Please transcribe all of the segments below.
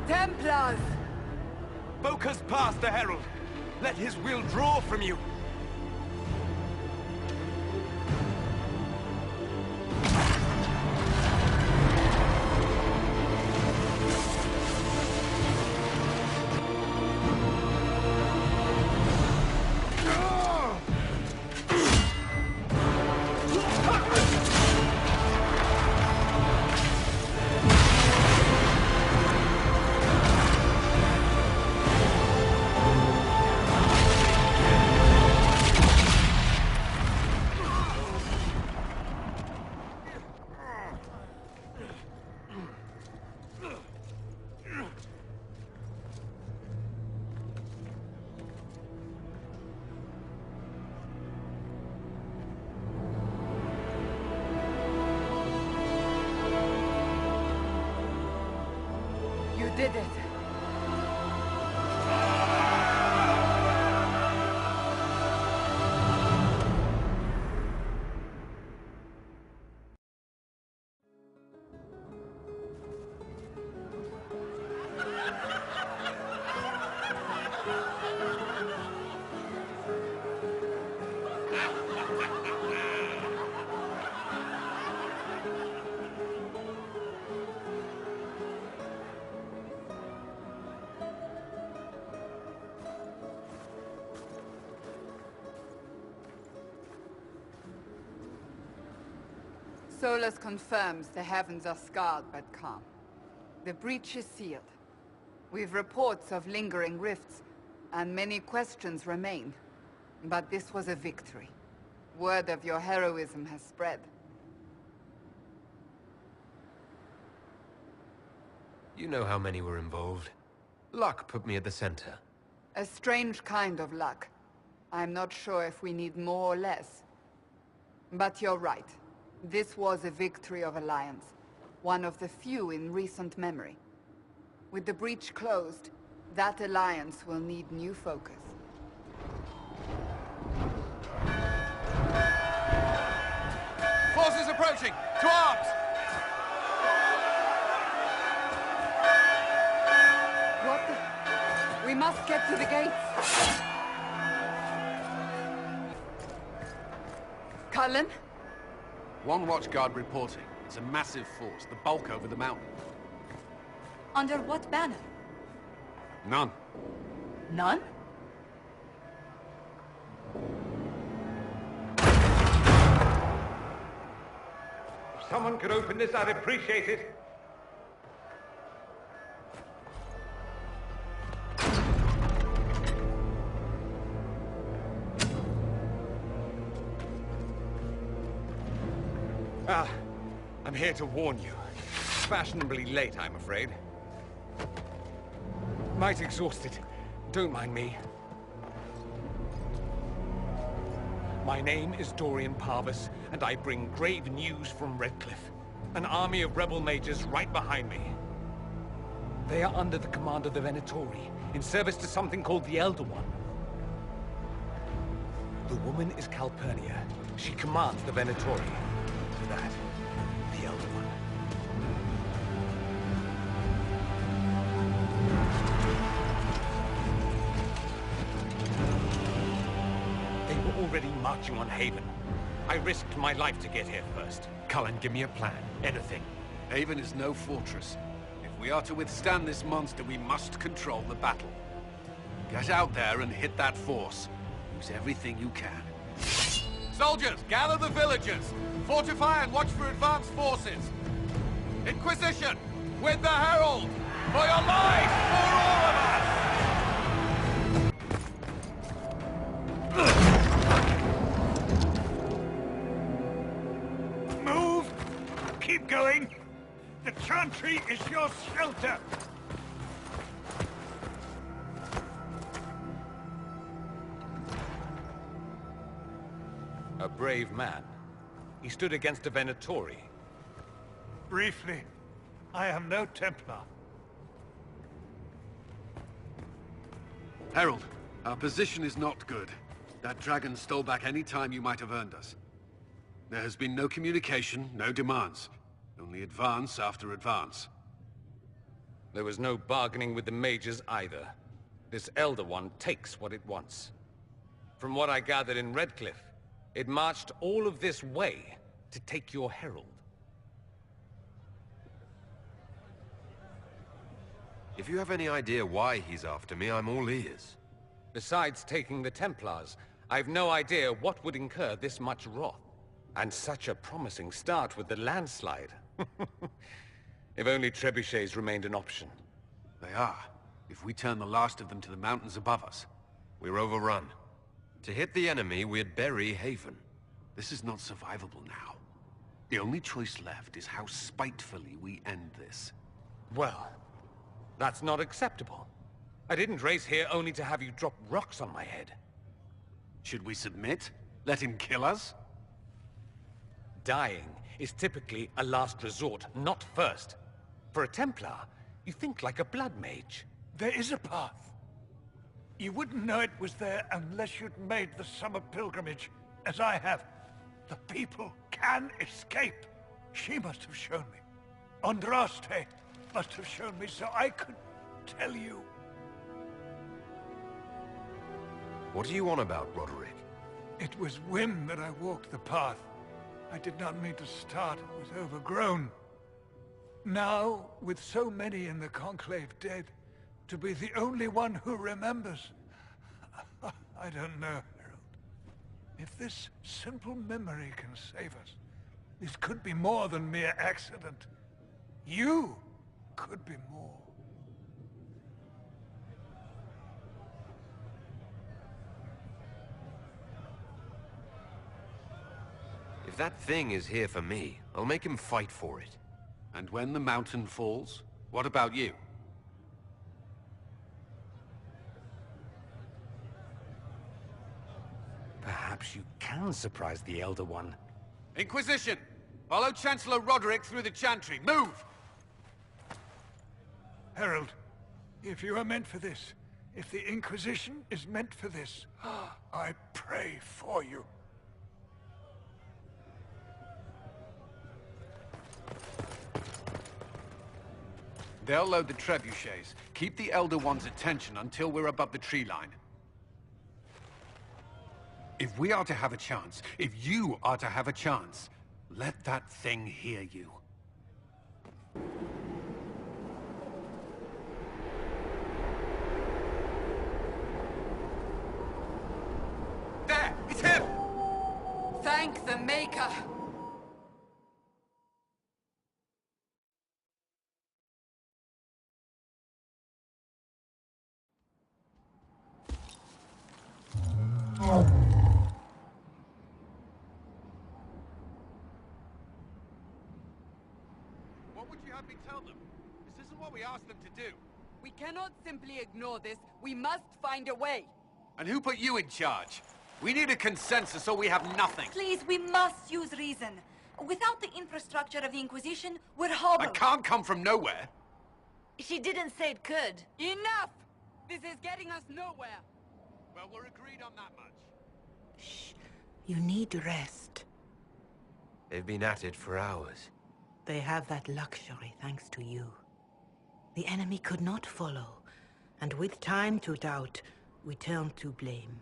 Templars! Focus past the Herald. Let his will draw from you. You did it. Solus confirms the heavens are scarred but calm. The breach is sealed. We've reports of lingering rifts, and many questions remain. But this was a victory. Word of your heroism has spread. You know how many were involved. Luck put me at the center. A strange kind of luck. I'm not sure if we need more or less. But you're right. This was a victory of Alliance. One of the few in recent memory. With the breach closed, that alliance will need new focus. Forces approaching! To arms! What the... We must get to the gates! Cullen? One watchguard reporting. It's a massive force, the bulk over the mountain. Under what banner? None. None? If someone could open this, I'd appreciate it. I'm here to warn you. Fashionably late, I'm afraid. Might exhausted. Don't mind me. My name is Dorian Parvis, and I bring grave news from Redcliffe. An army of rebel mages right behind me. They are under the command of the Venatori, in service to something called the Elder One. The woman is Calpurnia. She commands the Venatori. That, the Elder One. They were already marching on Haven. I risked my life to get here first. Cullen, give me a plan. Anything. Haven is no fortress. If we are to withstand this monster, we must control the battle. Get out there and hit that force. Use everything you can. Soldiers, gather the villagers! Fortify and watch for advanced forces! Inquisition! With the Herald! For your lives! For all of us! Move! Keep going! The Chantry is your shelter! A brave man. He stood against a Venatori. Briefly, I am no Templar. Herald, our position is not good. That dragon stole back any time you might have earned us. There has been no communication, no demands. Only advance after advance. There was no bargaining with the mages either. This Elder One takes what it wants. From what I gathered in Redcliffe, it marched all of this way to take your herald. If you have any idea why he's after me, I'm all ears. Besides taking the Templars, I've no idea what would incur this much wrath. And such a promising start with the landslide. If only trebuchets remained an option. They are. If we turn the last of them to the mountains above us. We're overrun. To hit the enemy, we'd bury Haven. This is not survivable now. The only choice left is how spitefully we end this. Well, that's not acceptable. I didn't race here only to have you drop rocks on my head. Should we submit? Let him kill us? Dying is typically a last resort, not first. For a Templar, you think like a blood mage. There is a path. You wouldn't know it was there unless you'd made the summer pilgrimage, as I have. The people can escape. She must have shown me. Andraste must have shown me so I could tell you. What do you want about, Roderick? It was whim that I walked the path. I did not mean to start. It was overgrown. Now, with so many in the Conclave dead, to be the only one who remembers... I don't know, Harold. If this simple memory can save us, this could be more than mere accident. You could be more. If that thing is here for me, I'll make him fight for it. And when the mountain falls, what about you? Perhaps you can surprise the Elder One. Inquisition! Follow Chancellor Roderick through the Chantry. Move! Harold, if you are meant for this, if the Inquisition is meant for this, I pray for you. They'll load the trebuchets. Keep the Elder One's attention until we're above the tree line. If we are to have a chance, if you are to have a chance, let that thing hear you. There! It's him! Thank the Maker! What would you have me tell them? This isn't what we asked them to do. We cannot simply ignore this. We must find a way. And who put you in charge? We need a consensus or we have nothing. Please, we must use reason. Without the infrastructure of the Inquisition, we're hobbled. I can't come from nowhere. She didn't say it could. Enough! This is getting us nowhere. Well, we're agreed on that much. Shh. You need rest. They've been at it for hours. They have that luxury thanks to you. The enemy could not follow, and with time to doubt, we turn to blame.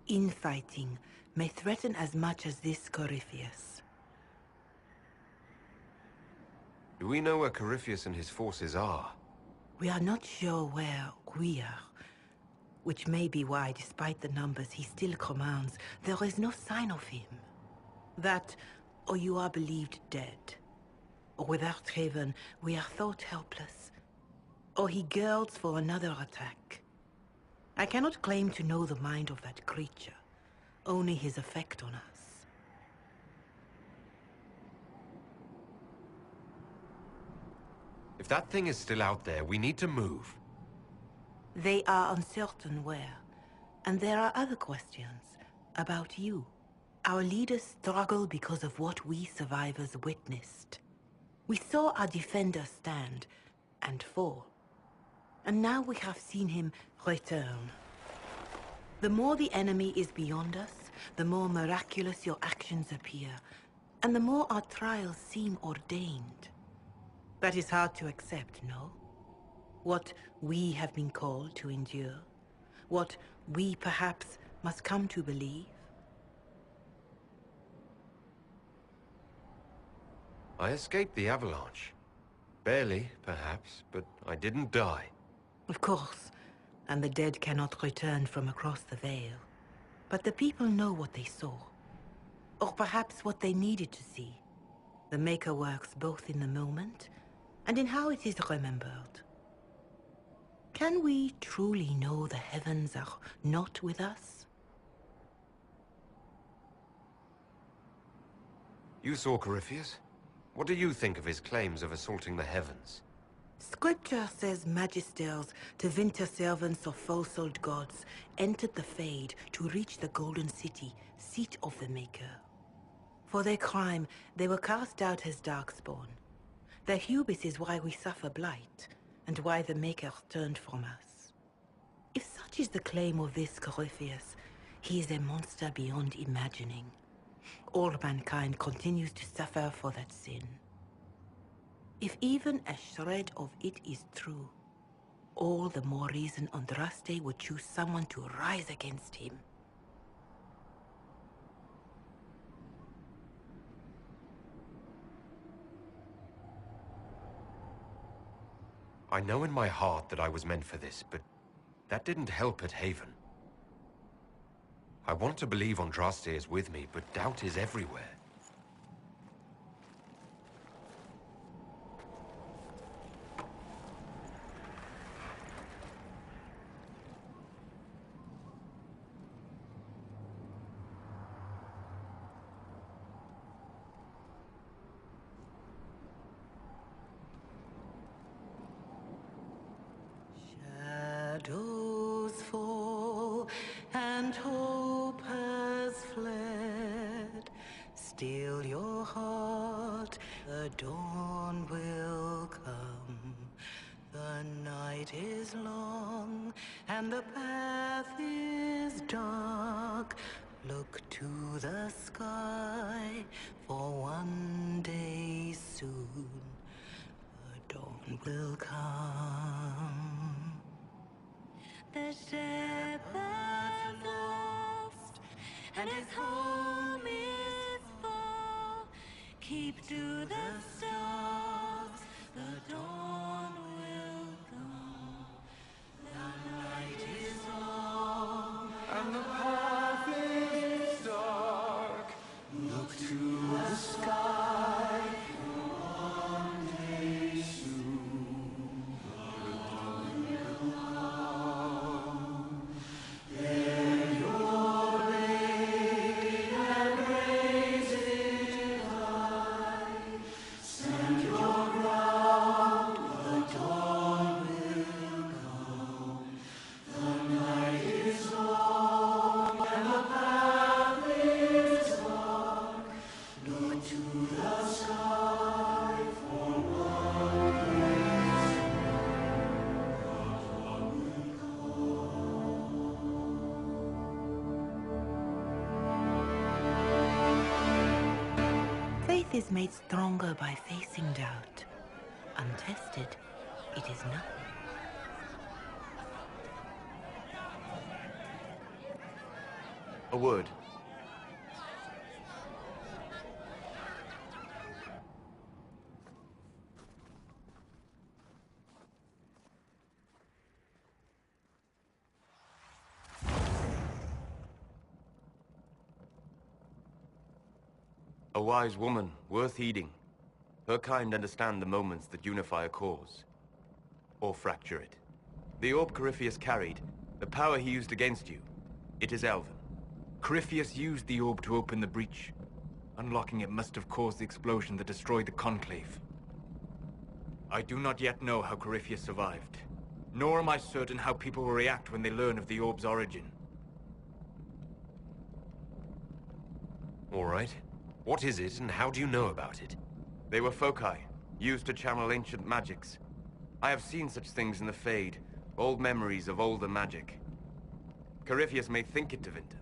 Infighting may threaten as much as this Corypheus. Do we know where Corypheus and his forces are? We are not sure where we are, which may be why, despite the numbers he still commands, there is no sign of him. That, or you are believed dead. Or without Haven, we are thought helpless. Or he girds for another attack. I cannot claim to know the mind of that creature, only his effect on us. If that thing is still out there, we need to move. They are uncertain where, and there are other questions about you. Our leaders struggle because of what we survivors witnessed. We saw our defender stand and fall, and now we have seen him return. The more the enemy is beyond us, the more miraculous your actions appear, and the more our trials seem ordained. That is hard to accept, no? What we have been called to endure? What we perhaps must come to believe? I escaped the avalanche. Barely, perhaps, but I didn't die. Of course, and the dead cannot return from across the veil. But the people know what they saw. Or perhaps what they needed to see. The Maker works both in the moment and in how it is remembered. Can we truly know the heavens are not with us? You saw Corypheus? What do you think of his claims of assaulting the heavens? Scripture says magisters, Tevinter servants of false-souled gods, entered the Fade to reach the Golden City, seat of the Maker. For their crime, they were cast out as Darkspawn. Their hubris is why we suffer blight, and why the Maker turned from us. If such is the claim of this Corypheus, he is a monster beyond imagining. All mankind continues to suffer for that sin. If even a shred of it is true, all the more reason Andraste would choose someone to rise against him. I know in my heart that I was meant for this, but that didn't help at Haven. I want to believe Andraste is with me, but doubt is everywhere. Shadows fall and hope has fled. Still your heart, the dawn will come. The night is long and the path is dark. Look to the sky, for one day soon the dawn will come. The shepherd lost, and his home is far. Keep to the stars, the dawn will come. The night is long, and the path is dark. Look to the sky, for one day soon the dawn will come. Bear your blade and raise it high. Stand your ground, the dawn will come. The night is long and the path is dark. Look to the sky for one day soon the dawn will come. Faith is made stronger by facing doubt. Untested, it is nothing. A word. A wise woman, worth heeding. Her kind understand the moments that unify a cause. Or fracture it. The orb Corypheus carried, the power he used against you, it is Elven. Corypheus used the orb to open the breach. Unlocking it must have caused the explosion that destroyed the Conclave. I do not yet know how Corypheus survived, nor am I certain how people will react when they learn of the orb's origin. All right. What is it, and how do you know about it? They were foci, used to channel ancient magics. I have seen such things in the Fade, old memories of older magic. Corypheus may think it Tevinter.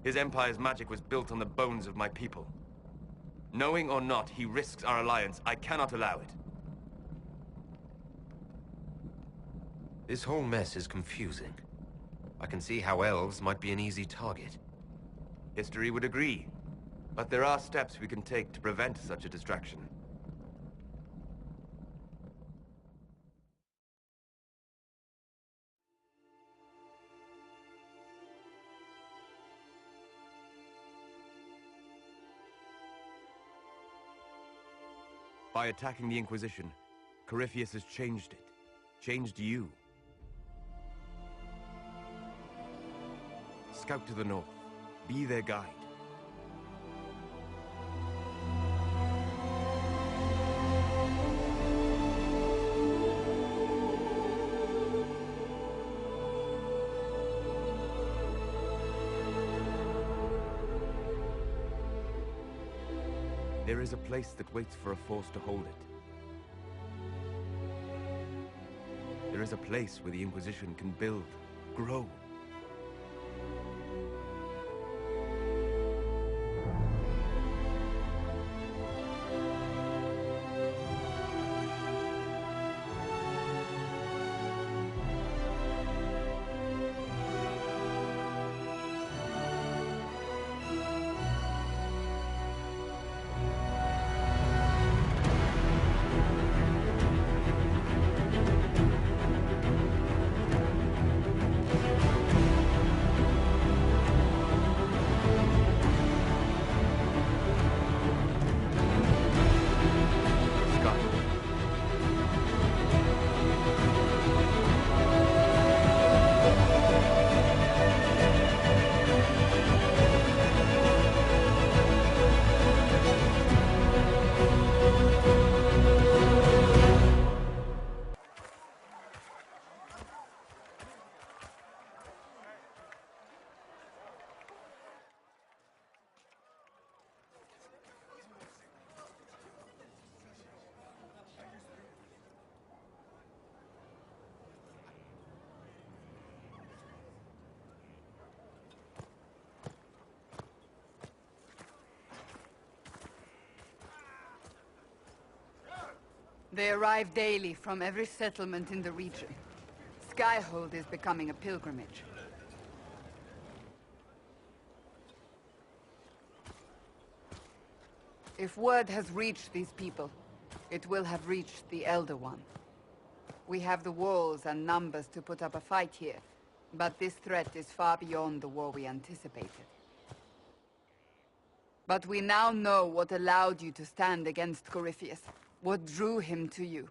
His empire's magic was built on the bones of my people. Knowing or not, he risks our alliance. I cannot allow it. This whole mess is confusing. I can see how elves might be an easy target. History would agree. But there are steps we can take to prevent such a distraction. By attacking the Inquisition, Corypheus has changed it. Changed you. Scout to the north. Be their guide. There is a place that waits for a force to hold it. There is a place where the Inquisition can build, grow. They arrive daily from every settlement in the region. Skyhold is becoming a pilgrimage. If word has reached these people, it will have reached the Elder One. We have the walls and numbers to put up a fight here, but this threat is far beyond the war we anticipated. But we now know what allowed you to stand against Corypheus. What drew him to you?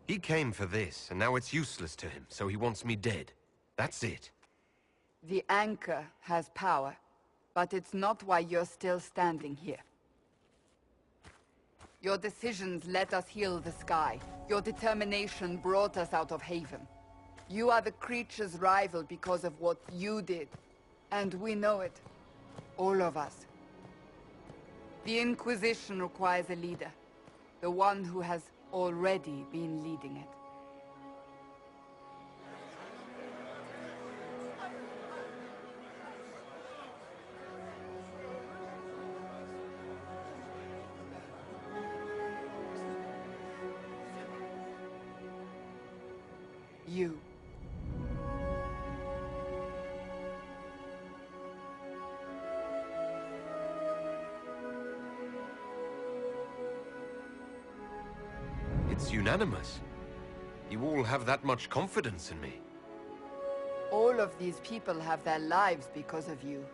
He came for this, and now it's useless to him, so he wants me dead. That's it. The Anchor has power, but it's not why you're still standing here. Your decisions let us heal the sky. Your determination brought us out of Haven. You are the creature's rival because of what you did. And we know it. All of us. The Inquisition requires a leader. The one who has already been leading it. You. It's unanimous. You all have that much confidence in me. All of these people have their lives because of you.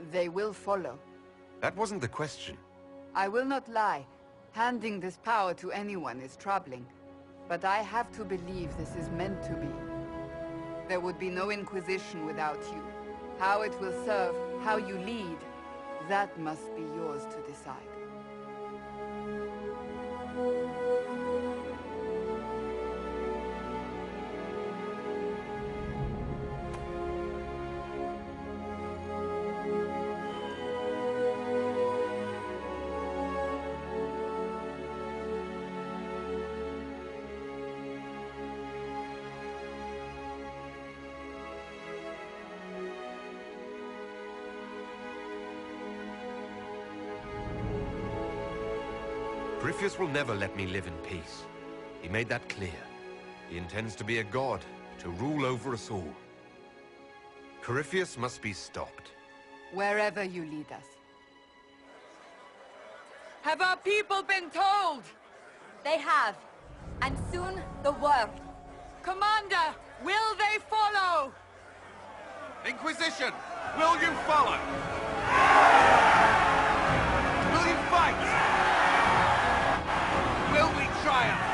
They will follow. That wasn't the question. I will not lie. Handing this power to anyone is troubling. But I have to believe this is meant to be. There would be no Inquisition without you. How it will serve, how you lead, that must be yours to decide. Corypheus will never let me live in peace. He made that clear. He intends to be a god, to rule over us all. Corypheus must be stopped. Wherever you lead us. Have our people been told? They have. And soon, the world. Commander, will they follow? Inquisition, will you follow? Will you fight? Will we triumph?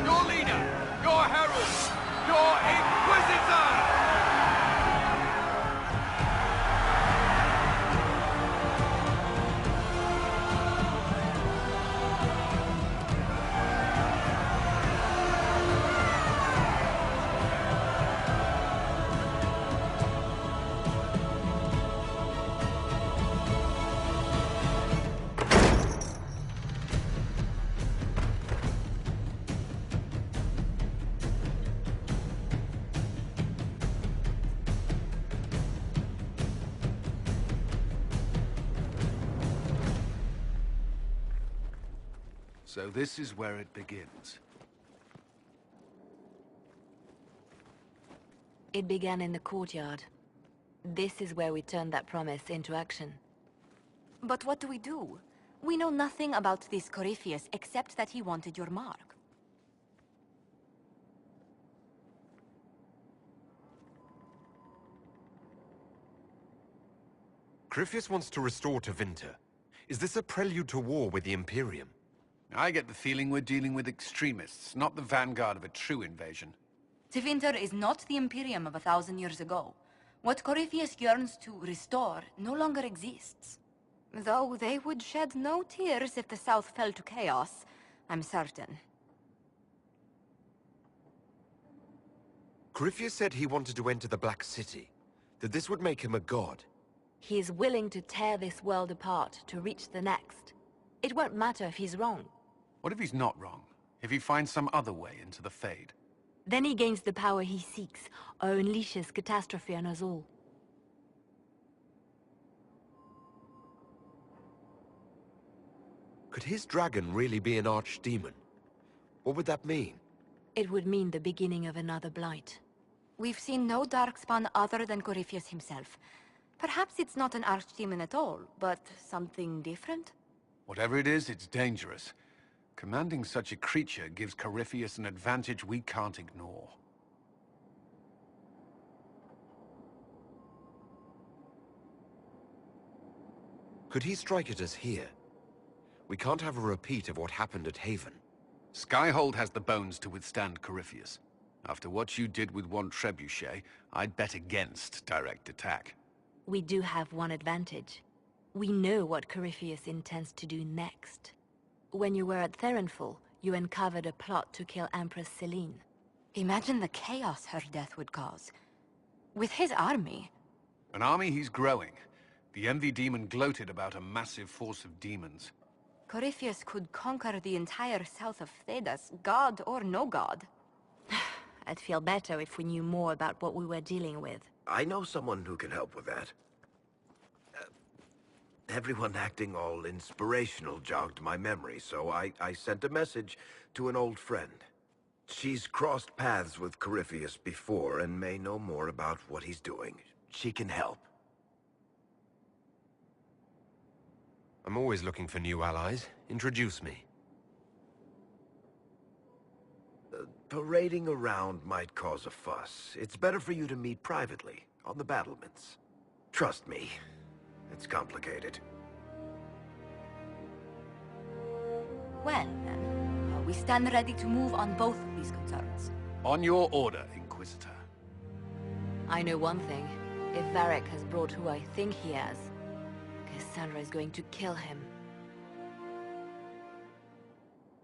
Your leader, your herald, your Inquisitor! So this is where it begins. It began in the courtyard. This is where we turned that promise into action. But what do we do? We know nothing about this Corypheus except that he wanted your mark. Corypheus wants to restore Tevinter. Is this a prelude to war with the Imperium? I get the feeling we're dealing with extremists, not the vanguard of a true invasion. Tevinter is not the Imperium of 1,000 years ago. What Corypheus yearns to restore no longer exists. Though they would shed no tears if the South fell to chaos, I'm certain. Corypheus said he wanted to enter the Black City, that this would make him a god. He is willing to tear this world apart to reach the next. It won't matter if he's wrong. What if he's not wrong? If he finds some other way into the Fade? Then he gains the power he seeks, or unleashes catastrophe on us all. Could his dragon really be an archdemon? What would that mean? It would mean the beginning of another blight. We've seen no darkspawn other than Corypheus himself. Perhaps it's not an archdemon at all, but something different? Whatever it is, it's dangerous. Commanding such a creature gives Corypheus an advantage we can't ignore. Could he strike at us here? We can't have a repeat of what happened at Haven. Skyhold has the bones to withstand Corypheus. After what you did with one trebuchet, I'd bet against direct attack. We do have one advantage. We know what Corypheus intends to do next. When you were at Therenfall, you uncovered a plot to kill Empress Celine. Imagine the chaos her death would cause. With his army. An army he's growing. The Envy Demon gloated about a massive force of demons. Corypheus could conquer the entire south of Thedas, god or no god. I'd feel better if we knew more about what we were dealing with. I know someone who can help with that. Everyone acting all inspirational jogged my memory, so I sent a message to an old friend. She's crossed paths with Corypheus before and may know more about what he's doing. She can help. I'm always looking for new allies. Introduce me. Parading around might cause a fuss. It's better for you to meet privately, on the battlements. Trust me, it's complicated. Well, then, we stand ready to move on both of these concerns. On your order, Inquisitor. I know one thing. If Varric has brought who I think he has, Cassandra is going to kill him.